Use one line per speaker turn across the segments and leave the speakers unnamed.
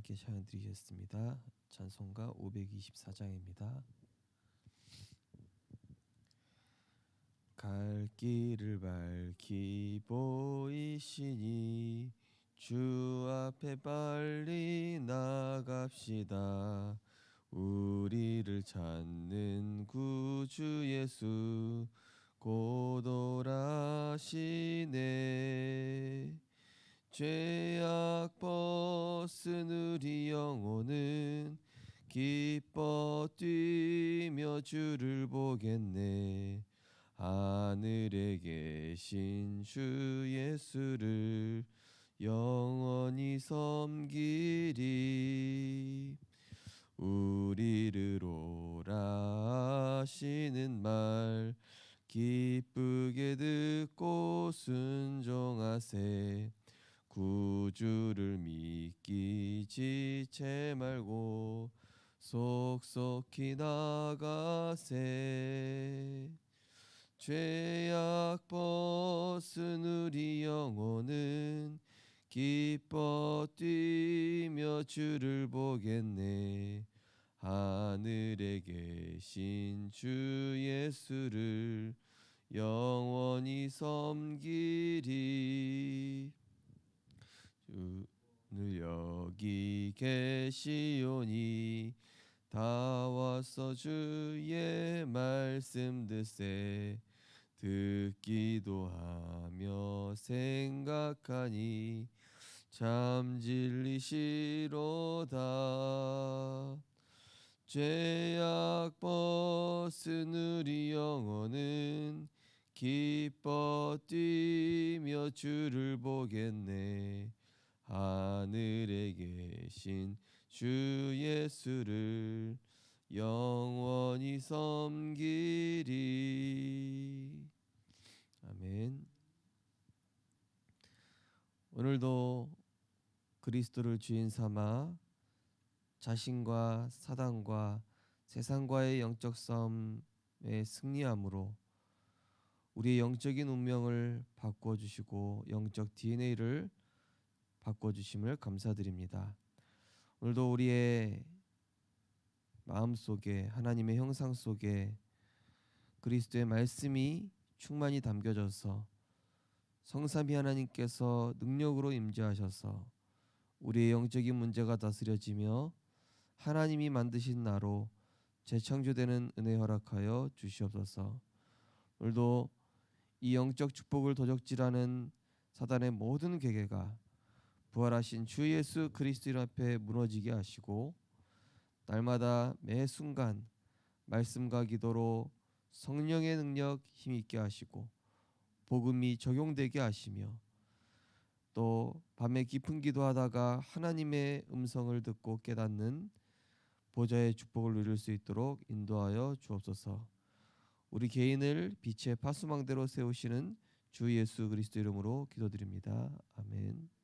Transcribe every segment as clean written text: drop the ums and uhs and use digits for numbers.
함께 찬양 드리겠습니다. 찬송가 524장입니다. 갈 길을 밝히 보이시니 주 앞에 빨리 나갑시다. 우리를 찾는 구주 예수 곧 오라시네. 죄악 벗은 우리 영혼은 기뻐 뛰며 주를 보겠네. 하늘에 계신 주 예수를 영원히 섬기리. 우리를 오라 하시는 말 기쁘게 듣고 순종하세. 구주를 믿기 지체 말고 속속히 나가세. 죄악 벗은 우리 영혼은 기뻐 뛰며 주를 보겠네. 하늘에 계신 주 예수를 영원히 섬기리. 주를 여기 계시오니 다 와서 주의 말씀 듣세. 듣기도 하며 생각하니 참 진리시로다. 죄악 벗은 우리 영혼은 기뻐 뛰며 주를 보겠네. 하늘에 계신 주 예수를 영원히 섬기리. 아멘. 오늘도 그리스도를 주인 삼아 자신과 사단과 세상과의 영적 싸움에 승리함으로 우리의 영적인 운명을 바꿔주시고 영적 DNA를 바꿔주심을 감사드립니다. 오늘도 우리의 마음속에 하나님의 형상 속에 그리스도의 말씀이 충만히 담겨져서 성삼위 하나님께서 능력으로 임재하셔서 우리의 영적인 문제가 다스려지며 하나님이 만드신 나로 재창조되는 은혜 허락하여 주시옵소서. 오늘도 이 영적 축복을 도적질하는 사단의 모든 계계가 부활하신 주 예수 그리스도 앞에 무너지게 하시고 날마다 매 순간 말씀과 기도로 성령의 능력 힘있게 하시고 복음이 적용되게 하시며 또 밤에 깊은 기도하다가 하나님의 음성을 듣고 깨닫는 보좌의 축복을 누릴 수 있도록 인도하여 주옵소서. 우리 개인을 빛의 파수망대로 세우시는 주 예수 그리스도 이름으로 기도드립니다. 아멘.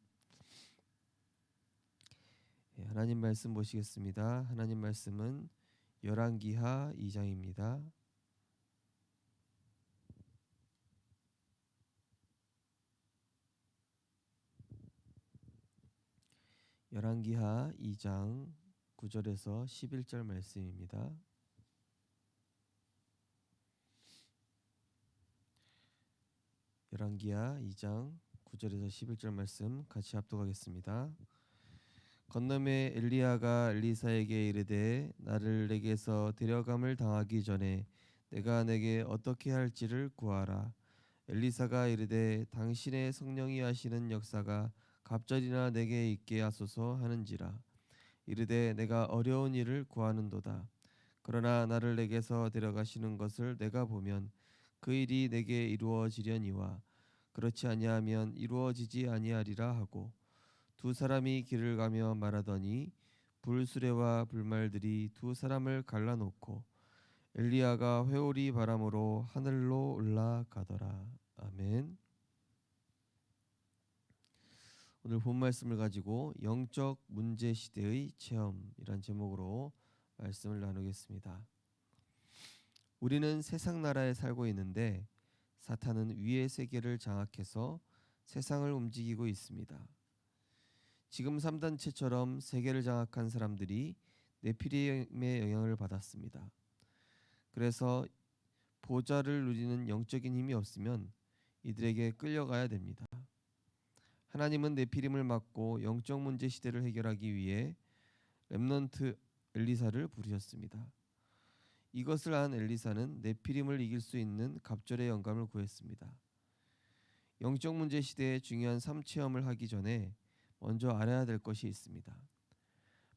하나님 말씀 보시겠습니다. 하나님 말씀은 열왕기하 2장입니다. 열왕기하 2장 9절에서 11절 말씀입니다. 열왕기하 2장 9절에서 11절 말씀 같이 합독하겠습니다. 건너매 엘리야가 엘리사에게 이르되 나를 내게서 데려감을 당하기 전에 내가 내게 어떻게 할지를 구하라. 엘리사가 이르되 당신의 성령이 하시는 역사가 갑절이나 내게 있게 하소서 하는지라. 이르되 내가 어려운 일을 구하는도다. 그러나 나를 내게서 데려가시는 것을 내가 보면 그 일이 내게 이루어지려니와 그렇지 아니하면 이루어지지 아니하리라 하고 두 사람이 길을 가며 말하더니 불수레와 불말들이 두 사람을 갈라놓고 엘리야가 회오리 바람으로 하늘로 올라가더라. 아멘. 오늘 본 말씀을 가지고 영적 문제 시대의 체험이란 제목으로 말씀을 나누겠습니다. 우리는 세상 나라에 살고 있는데 사탄은 위의 세계를 장악해서 세상을 움직이고 있습니다. 지금 3단체처럼 세계를 장악한 사람들이 네피림의 영향을 받았습니다. 그래서 보좌를 누리는 영적인 힘이 없으면 이들에게 끌려가야 됩니다. 하나님은 네피림을 막고 영적 문제 시대를 해결하기 위해 렘넌트 엘리사를 부르셨습니다. 이것을 안 엘리사는 네피림을 이길 수 있는 갑절의 영감을 구했습니다. 영적 문제 시대의 중요한 삶 체험을 하기 전에 먼저 알아야 될 것이 있습니다.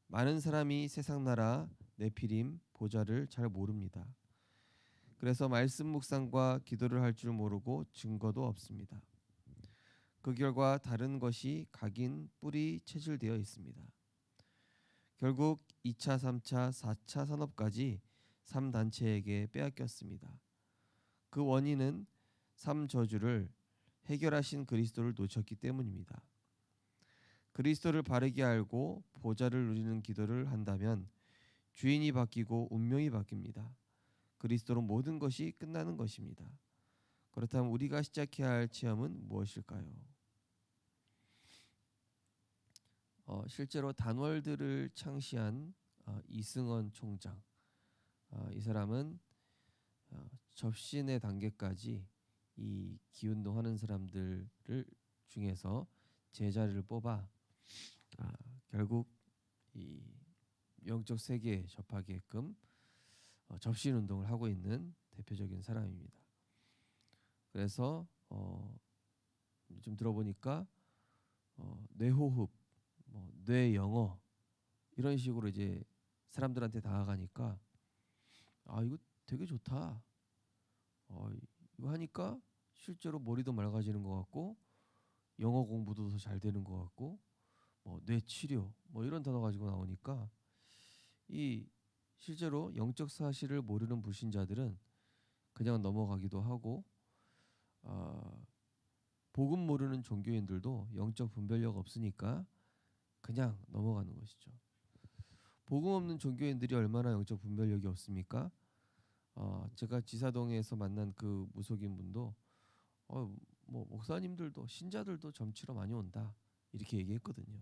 많은 사람이 세상 나라 네피림 보좌를 잘 모릅니다. 그래서 말씀 묵상과 기도를 할 줄 모르고 증거도 없습니다. 그 결과 다른 것이 각인 뿌리 체질되어 있습니다. 결국 2차, 3차, 4차 산업까지 3단체에게 빼앗겼습니다. 그 원인은 3저주를 해결하신 그리스도를 놓쳤기 때문입니다. 그리스도를 바르게 알고 보좌를 누리는 기도를 한다면 주인이 바뀌고 운명이 바뀝니다. 그리스도로 모든 것이 끝나는 것입니다. 그렇다면 우리가 시작해야 할 체험은 무엇일까요? 실제로 단월들을 창시한 이승원 총장, 이 사람은 접신의 단계까지 이 기운동 하는 사람들을 중에서 제자를 뽑아 결국 이 영적 세계에 접하게끔 접신 운동을 하고 있는 대표적인 사람입니다. 그래서 좀 들어보니까 뇌호흡, 뇌영어 이런 식으로 이제 사람들한테 다가가니까 이거 되게 좋다. 이거 하니까 실제로 머리도 맑아지는 것 같고 영어 공부도 더 잘 되는 것 같고 뇌치료 이런 단어 가지고 나오니까 이 실제로 영적 사실을 모르는 불신자들은 그냥 넘어가기도 하고 복음 모르는 종교인들도 영적 분별력 없으니까 그냥 넘어가는 것이죠. 복음 없는 종교인들이 얼마나 영적 분별력이 없습니까? 제가 지사동에서 만난 그 무속인 분도 목사님들도 신자들도 점치러 많이 온다 이렇게 얘기했거든요.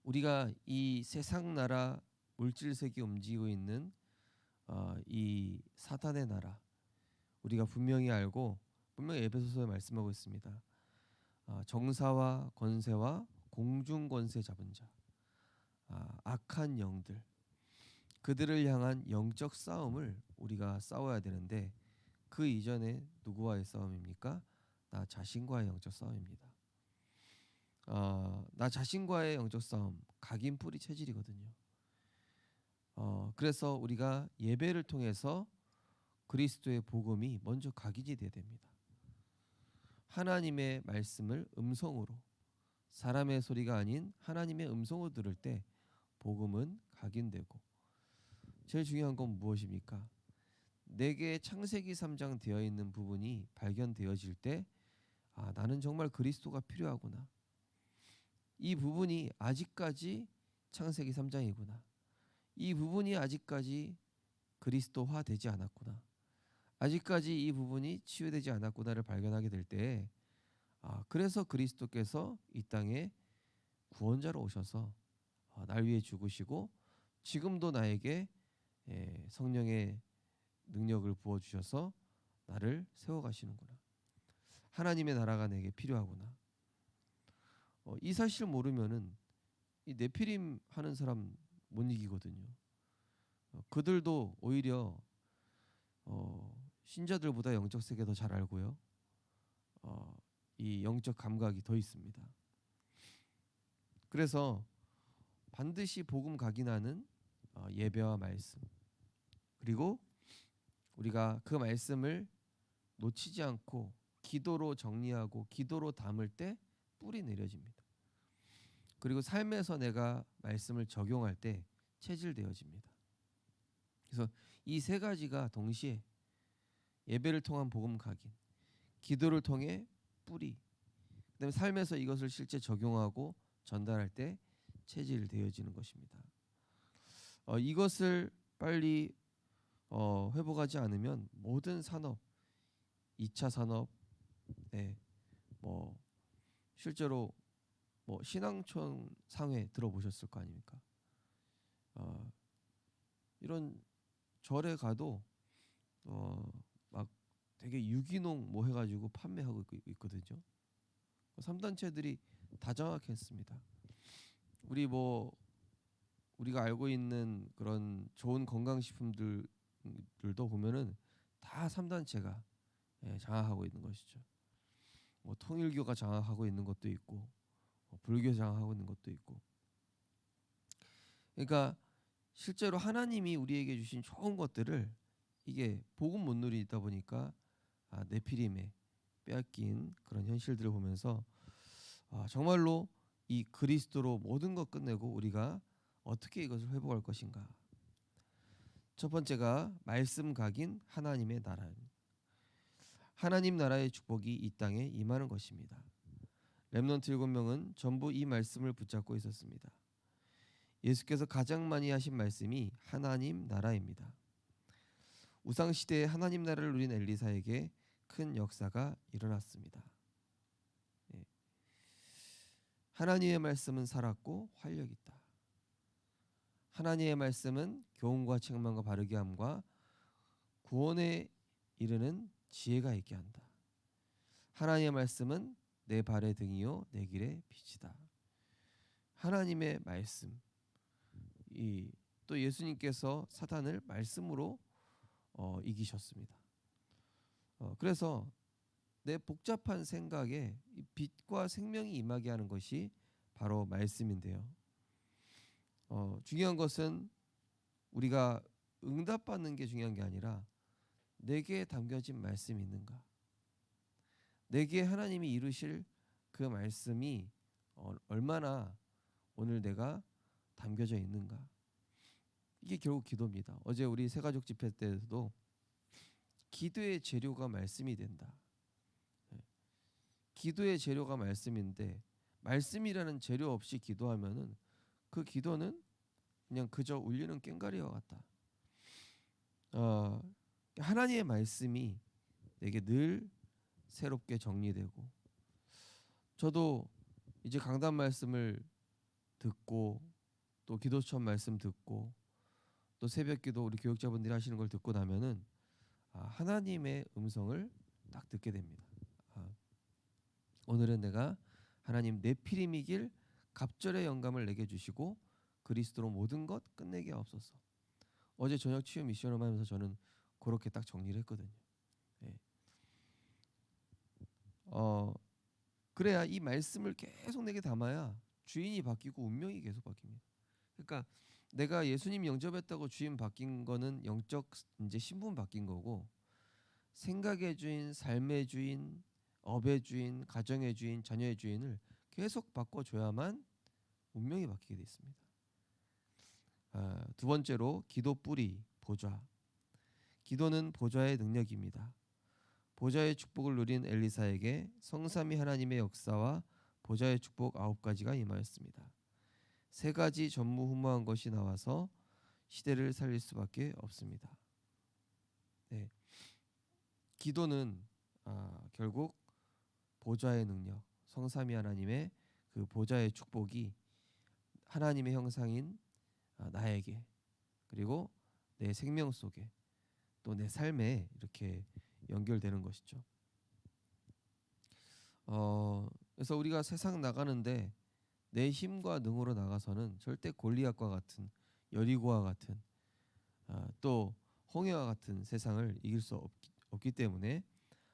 우리가 이 세상 나라 물질 세계 움직이고 있는 이 사탄의 나라 우리가 분명히 알고 분명히 에베소서에 말씀하고 있습니다. 정사와 권세와 공중 권세 잡은 자, 악한 영들, 그들을 향한 영적 싸움을 우리가 싸워야 되는데 그 이전에 누구와의 싸움입니까? 나 자신과의 영적 싸움입니다. 나 자신과의 영적 싸움, 각인 뿌리 체질이거든요. 그래서 우리가 예배를 통해서 그리스도의 복음이 먼저 각인이 돼야 됩니다. 하나님의 말씀을 음성으로 사람의 소리가 아닌 하나님의 음성으로 들을 때 복음은 각인되고 제일 중요한 건 무엇입니까? 내게 창세기 3장 되어 있는 부분이 발견되어질 때 나는 정말 그리스도가 필요하구나. 이 부분이 아직까지 창세기 3장이구나. 이 부분이 아직까지 그리스도화 되지 않았구나. 아직까지 이 부분이 치유되지 않았구나를 발견하게 될 때 그래서 그리스도께서 이 땅에 구원자로 오셔서 날 위해 죽으시고 지금도 나에게 성령의 능력을 부어주셔서 나를 세워가시는구나. 하나님의 나라가 내게 필요하구나. 이 사실을 모르면은 이 네피림 하는 사람 못 이기거든요. 그들도 오히려 신자들보다 영적 세계 더 잘 알고요. 이 영적 감각이 더 있습니다. 그래서 반드시 복음 각인하는 예배와 말씀 그리고 우리가 그 말씀을 놓치지 않고 기도로 정리하고 기도로 담을 때 뿌리 내려집니다. 그리고 삶에서 내가 말씀을 적용할 때 체질되어집니다. 그래서 이 세 가지가 동시에 예배를 통한 복음 각인, 기도를 통해 뿌리, 그다음에 삶에서 이것을 실제 적용하고 전달할 때 체질되어지는 것입니다. 이것을 빨리 회복하지 않으면 모든 산업, 2차 산업, 실제로 뭐 신앙촌 상회 들어보셨을 거 아닙니까? 어, 이런 절에 가도 막 되게 유기농 뭐 해가지고 판매하고 있거든요. 3단체들이 다 장악했습니다. 우리가 알고 있는 그런 좋은 건강식품들도 보면은 다 3단체가 장악하고 있는 것이죠. 뭐 통일교가 장악하고 있는 것도 있고 불교 장악하고 있는 것도 있고. 그러니까 실제로 하나님이 우리에게 주신 좋은 것들을 이게 복음 못 누리다 보니까 네피림에 빼앗긴 그런 현실들을 보면서 정말로 이 그리스도로 모든 것 끝내고 우리가 어떻게 이것을 회복할 것인가. 첫 번째가 말씀 각인 하나님의 나라. 하나님 나라의 축복이 이 땅에 임하는 것입니다. 렘넌트 7명은 전부 이 말씀을 붙잡고 있었습니다. 예수께서 가장 많이 하신 말씀이 하나님 나라입니다. 우상 시대에 하나님 나라를 누린 엘리사에게 큰 역사가 일어났습니다. 예. 하나님의 말씀은 살았고 활력 있다. 하나님의 말씀은 교훈과 책망과 바르게 함과 구원에 이르는 지혜가 있게 한다. 하나님의 말씀은 내 발의 등이요 내 길의 빛이다. 하나님의 말씀. 또 예수님께서 사탄을 말씀으로 이기셨습니다. 그래서 내 복잡한 생각에 빛과 생명이 임하게 하는 것이 바로 말씀인데요. 중요한 것은 우리가 응답받는 게 중요한 게 아니라 내게 담겨진 말씀이 있는가. 내게 하나님이 이루실 그 말씀이 얼마나 오늘 내가 담겨져 있는가. 이게 결국 기도입니다. 어제 우리 새가족 집회 때도 기도의 재료가 말씀이 된다. 기도의 재료가 말씀인데 말씀이라는 재료 없이 기도하면은 그 기도는 그냥 그저 울리는 꽹과리와 같다. 하나님의 말씀이 내게 늘 새롭게 정리되고, 저도 이제 강단 말씀을 듣고 또 기도처럼 말씀 듣고 또 새벽기도 우리 교육자분들이 하시는 걸 듣고 나면은 하나님의 음성을 딱 듣게 됩니다. 오늘은 내가 하나님 내 피림이길 갑절의 영감을 내게 주시고 그리스도로 모든 것 끝내게 하옵소서. 어제 저녁 치유 미션을 하면서 저는 그렇게 딱 정리를 했거든요. 예. 그래야 이 말씀을 계속 내게 담아야 주인이 바뀌고 운명이 계속 바뀝니다. 그러니까 내가 예수님 영접했다고 주인 바뀐 거는 영적 이제 신분 바뀐 거고, 생각의 주인, 삶의 주인, 업의 주인, 가정의 주인, 자녀의 주인을 계속 바꿔줘야만 운명이 바뀌게 돼 있습니다. 두 번째로 기도 뿌리, 보좌. 기도는 보좌의 능력입니다. 보좌의 축복을 누린 엘리사에게 성삼위 하나님의 역사와 보좌의 축복 9가지가 임하였습니다. 3가지 전무후무한 것이 나와서 시대를 살릴 수밖에 없습니다. 네. 기도는 결국 보좌의 능력, 성삼위 하나님의 그 보좌의 축복이 하나님의 형상인 나에게, 그리고 내 생명 속에, 또 내 삶에 이렇게 연결되는 것이죠. 그래서 우리가 세상 나가는데 내 힘과 능으로 나가서는 절대 골리앗과 같은, 여리고와 같은, 또 홍해와 같은 세상을 이길 수 없기 때문에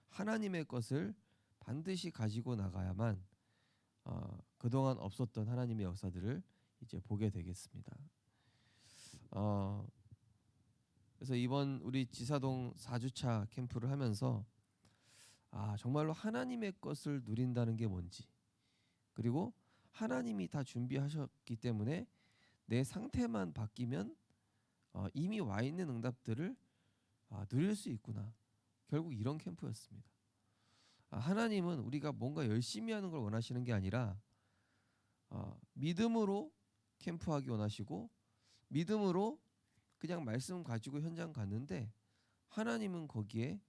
하나님의 것을 반드시 가지고 나가야만 그동안 없었던 하나님의 역사들을 이제 보게 되겠습니다. 그래서 이번 우리 지사동 4주차 캠프를 하면서 정말로 하나님의 것을 누린다는 게 뭔지, 그리고 하나님이 다 준비하셨기 때문에 내 상태만 바뀌면 이미 와 있는 응답들을 누릴 수 있구나. 결국 이런 캠프였습니다. 하나님은 우리가 뭔가 열심히 하는 걸 원하시는 게 아니라 믿음으로 캠프하기 원하시고, 믿음으로 그냥 말씀 가지고 현장 갔는데 하나님은 거기에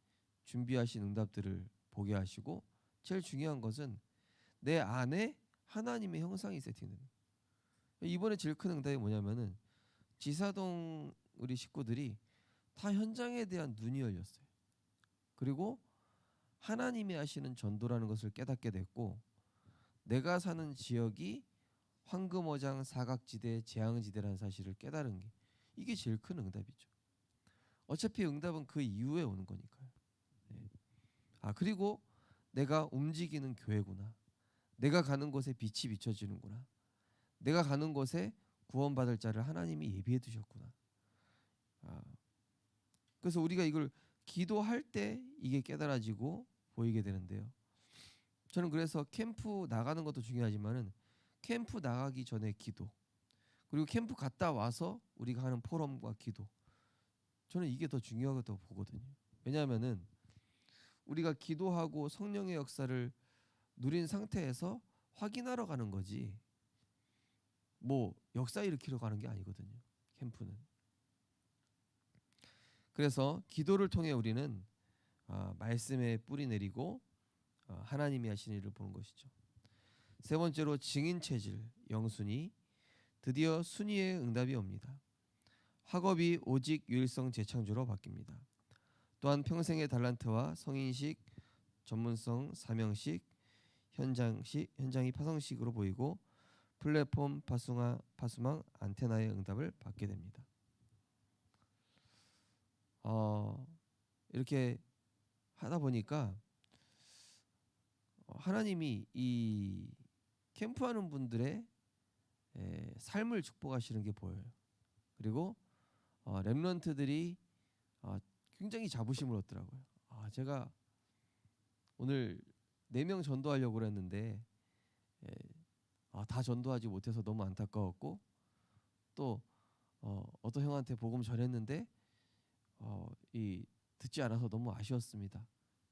준비하신 응답들을 보게 하시고, 제일 중요한 것은 내 안에 하나님의 형상이 세팅됩니다. 이번에 제일 큰 응답이 뭐냐면은 지사동 우리 식구들이 다 현장에 대한 눈이 열렸어요. 그리고 하나님이 하시는 전도라는 것을 깨닫게 됐고, 내가 사는 지역이 황금어장 사각지대 재앙지대라는 사실을 깨달은 게 이게 제일 큰 응답이죠. 어차피 응답은 그 이후에 오는 거니까요. 네. 그리고 내가 움직이는 교회구나. 내가 가는 곳에 빛이 비춰지는구나. 내가 가는 곳에 구원받을 자를 하나님이 예비해 두셨구나. 아, 그래서 우리가 이걸 기도할 때 이게 깨달아지고 보이게 되는데요. 저는 그래서 캠프 나가는 것도 중요하지만은 캠프 나가기 전에 기도, 그리고 캠프 갔다 와서 우리가 하는 포럼과 기도, 저는 이게 더 중요하다고 보거든요. 왜냐하면은 우리가 기도하고 성령의 역사를 누린 상태에서 확인하러 가는 거지, 뭐 역사 일으키러 가는 게 아니거든요. 캠프는. 그래서 기도를 통해 우리는 말씀에 뿌리 내리고 하나님이 하신 일을 보는 것이죠. 세 번째로 증인 체질 영순위, 드디어 순위의 응답이 옵니다. 학업이 오직 유일성 재창조로 바뀝니다. 또한 평생의 달란트와 성인식, 전문성, 사명식, 현장이 파성식으로 보이고 플랫폼, 파수망, 안테나의 응답을 받게 됩니다. 이렇게 하다 보니까 하나님이 이 캠프하는 분들의 삶을 축복하시는 게 보여요. 그리고 렘넌트들이 굉장히 자부심을 얻더라고요. 제가 오늘 4명 전도하려고 그랬는데 다 전도하지 못해서 너무 안타까웠고, 또 어떤 형한테 복음 전했는데 이 듣지 않아서 너무 아쉬웠습니다.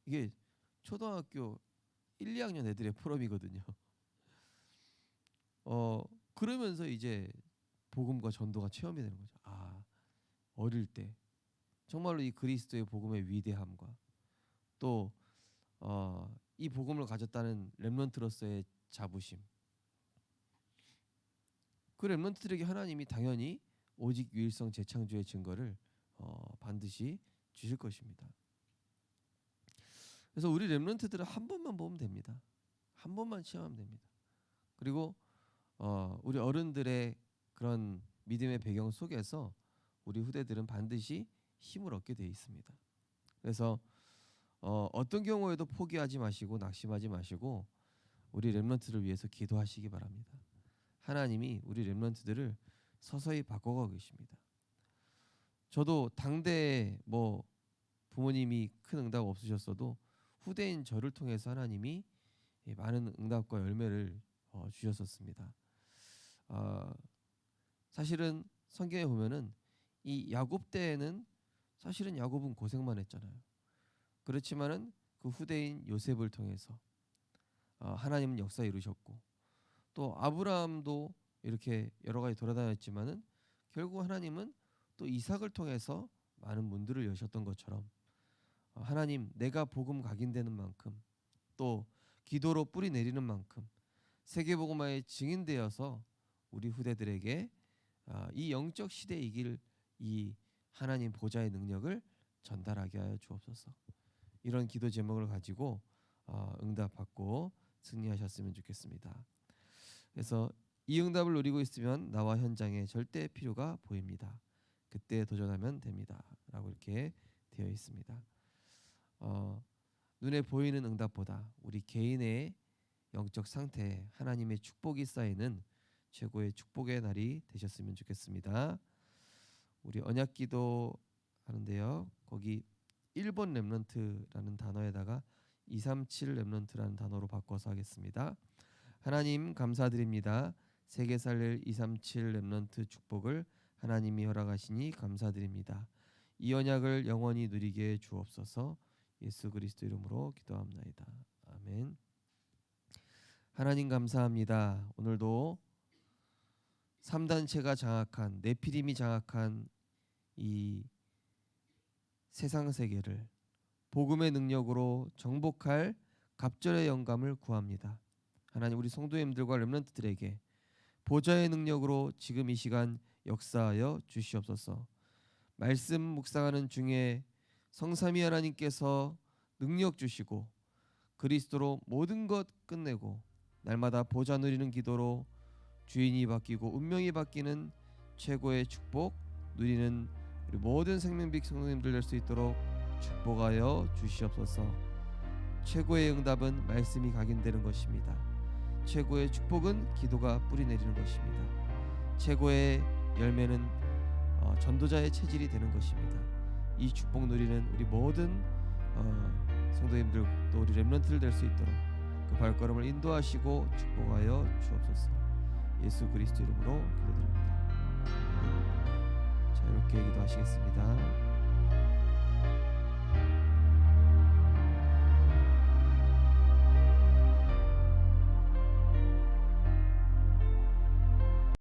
이게 초등학교 1, 2학년 애들의 포럼이거든요. 그러면서 이제 복음과 전도가 체험이 되는 거죠. 어릴 때 정말로 이 그리스도의 복음의 위대함과 또 이 복음을 가졌다는 렘넌트로서의 자부심. 그 렘넌트들에게 하나님이 당연히 오직 유일성 재창조의 증거를 반드시 주실 것입니다. 그래서 우리 렘넌트들은 한 번만 보면 됩니다. 한 번만 체험하면 됩니다. 그리고 우리 어른들의 그런 믿음의 배경 속에서 우리 후대들은 반드시 힘을 얻게 되어 있습니다. 그래서 어떤 경우에도 포기하지 마시고 낙심하지 마시고 우리 렘넌트를 위해서 기도하시기 바랍니다. 하나님이 우리 렘넌트들을 서서히 바꿔가고 계십니다. 저도 당대에 뭐 부모님이 큰 응답 없으셨어도 후대인 저를 통해서 하나님이 많은 응답과 열매를 주셨었습니다. 사실은 성경에 보면은 이 야곱 때에는 사실은 야곱은 고생만 했잖아요. 그렇지만은 그 후대인 요셉을 통해서 하나님은 역사 이루셨고, 또 아브라함도 이렇게 여러 가지 돌아다녔지만은 결국 하나님은 또 이삭을 통해서 많은 문들을 여셨던 것처럼 하나님, 내가 복음 각인되는 만큼 또 기도로 뿌리 내리는 만큼 세계복음화의 증인되어서 우리 후대들에게 이 영적 시대에 이길 이 하나님 보좌의 능력을 전달하게 하여 주옵소서. 이런 기도 제목을 가지고 응답받고 승리하셨으면 좋겠습니다. 그래서 이 응답을 누리고 있으면 나와 현장에 절대 필요가 보입니다. 그때 도전하면 됩니다. 라고 이렇게 되어 있습니다. 눈에 보이는 응답보다 우리 개인의 영적 상태에 하나님의 축복이 쌓이는 최고의 축복의 날이 되셨으면 좋겠습니다. 우리 언약기도 하는데요. 거기 1번 렘넌트라는 단어에다가 237 렘넌트라는 단어로 바꿔서 하겠습니다. 하나님 감사드립니다. 세계 살릴 237 렘넌트 축복을 하나님이 허락하시니 감사드립니다. 이 언약을 영원히 누리게 주옵소서. 예수 그리스도 이름으로 기도합나이다. 아멘. 하나님 감사합니다. 오늘도 3단체가 장악한 네피림이 장악한 이 세상 세계를 복음의 능력으로 정복할 갑절의 영감을 구합니다. 하나님 우리 성도님들과 렘넌트들에게 보좌의 능력으로 지금 이 시간 역사하여 주시옵소서. 말씀 묵상하는 중에 성삼위 하나님께서 능력 주시고 그리스도로 모든 것 끝내고 날마다 보좌 누리는 기도로 주인이 바뀌고 운명이 바뀌는 최고의 축복 누리는 우리 모든 생명빛 성도님들 될 수 있도록 축복하여 주시옵소서. 최고의 응답은 말씀이 각인되는 것입니다. 최고의 축복은 기도가 뿌리내리는 것입니다. 최고의 열매는 전도자의 체질이 되는 것입니다. 이 축복 누리는 우리 모든 성도님들 또 우리 렘넌트들 될 수 있도록 그 발걸음을 인도하시고 축복하여 주옵소서. 예수 그리스도 이름으로 기도드립니다. 자, 이렇게 기도하시겠습니다.